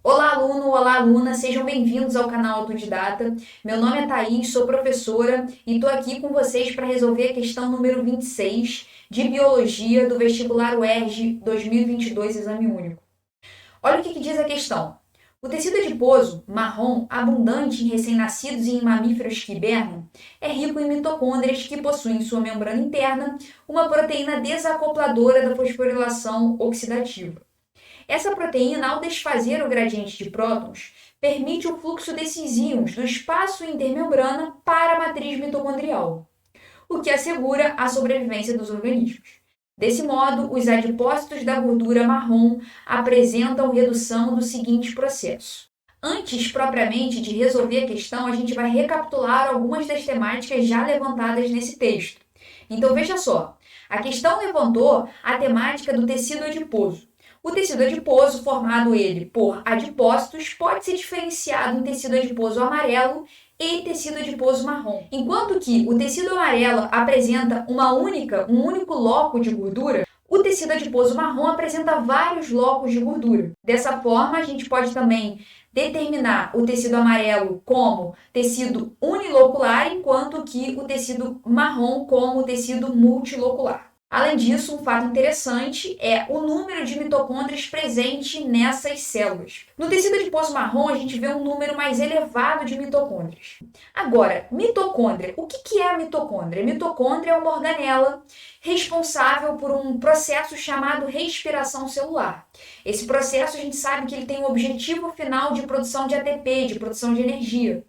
Olá, aluno! Olá, aluna! Sejam bem-vindos ao canal Autodidata. Meu nome é Thaís, sou professora e estou aqui com vocês para resolver a questão número 26 de Biologia do vestibular UERJ 2022, exame único. Olha o que diz a questão. O tecido adiposo, marrom, abundante em recém-nascidos e em mamíferos que hibernam, é rico em mitocôndrias que possuem em sua membrana interna uma proteína desacopladora da fosforilação oxidativa. Essa proteína, ao desfazer o gradiente de prótons, permite o fluxo desses íons do espaço intermembrana para a matriz mitocondrial, o que assegura a sobrevivência dos organismos. Desse modo, os adipócitos da gordura marrom apresentam redução do seguinte processo. Antes, propriamente, de resolver a questão, a gente vai recapitular algumas das temáticas já levantadas nesse texto. Então, veja só, a questão levantou a temática do tecido adiposo. O tecido adiposo, formado ele por adipócitos, pode ser diferenciado em tecido adiposo amarelo e tecido adiposo marrom. Enquanto que o tecido amarelo apresenta um único loco de gordura, o tecido adiposo marrom apresenta vários locos de gordura. Dessa forma, a gente pode também determinar o tecido amarelo como tecido unilocular, enquanto que o tecido marrom como tecido multilocular. Além disso, um fato interessante é o número de mitocôndrias presente nessas células. No tecido adiposo marrom, a gente vê um número mais elevado de mitocôndrias. Agora, mitocôndria. O que é a mitocôndria? A mitocôndria é uma organela responsável por um processo chamado respiração celular. Esse processo, a gente sabe que ele tem o objetivo final de produção de ATP, de produção de energia.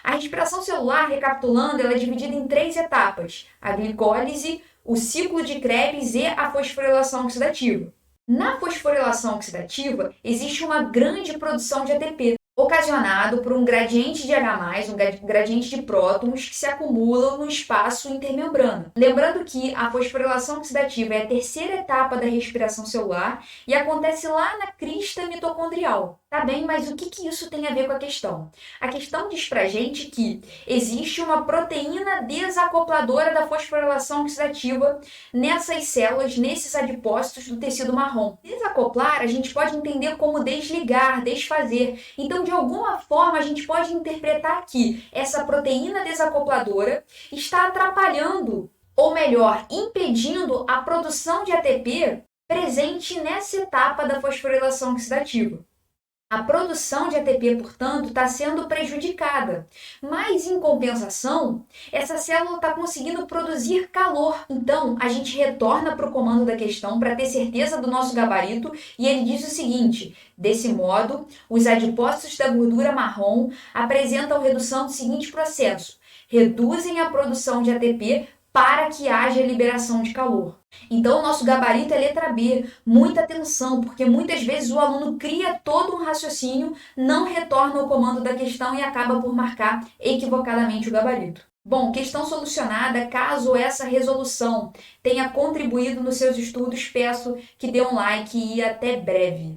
A respiração celular, recapitulando, ela é dividida em 3 etapas: a glicólise, o ciclo de Krebs e a fosforilação oxidativa. Na fosforilação oxidativa, existe uma grande produção de ATP, ocasionado por um gradiente de H+, um gradiente de prótons que se acumulam no espaço intermembrana. Lembrando que a fosforilação oxidativa é a terceira etapa da respiração celular e acontece lá na crista mitocondrial. Tá bem, mas o que isso tem a ver com a questão? A questão diz pra gente que existe uma proteína desacopladora da fosforilação oxidativa nessas células, nesses adipócitos do tecido marrom. Desacoplar a gente pode entender como desligar, desfazer. Então, de alguma forma, a gente pode interpretar que essa proteína desacopladora está atrapalhando, ou melhor, impedindo a produção de ATP presente nessa etapa da fosforilação oxidativa. A produção de ATP, portanto, está sendo prejudicada, mas em compensação, essa célula está conseguindo produzir calor. Então, a gente retorna para o comando da questão para ter certeza do nosso gabarito e ele diz o seguinte: desse modo, os adipócitos da gordura marrom apresentam redução do seguinte processo: reduzem a produção de ATP para que haja liberação de calor. Então, o nosso gabarito é letra B. Muita atenção, porque muitas vezes o aluno cria todo um raciocínio, não retorna ao comando da questão e acaba por marcar equivocadamente o gabarito. Bom, questão solucionada. Caso essa resolução tenha contribuído nos seus estudos, peço que dê um like e até breve.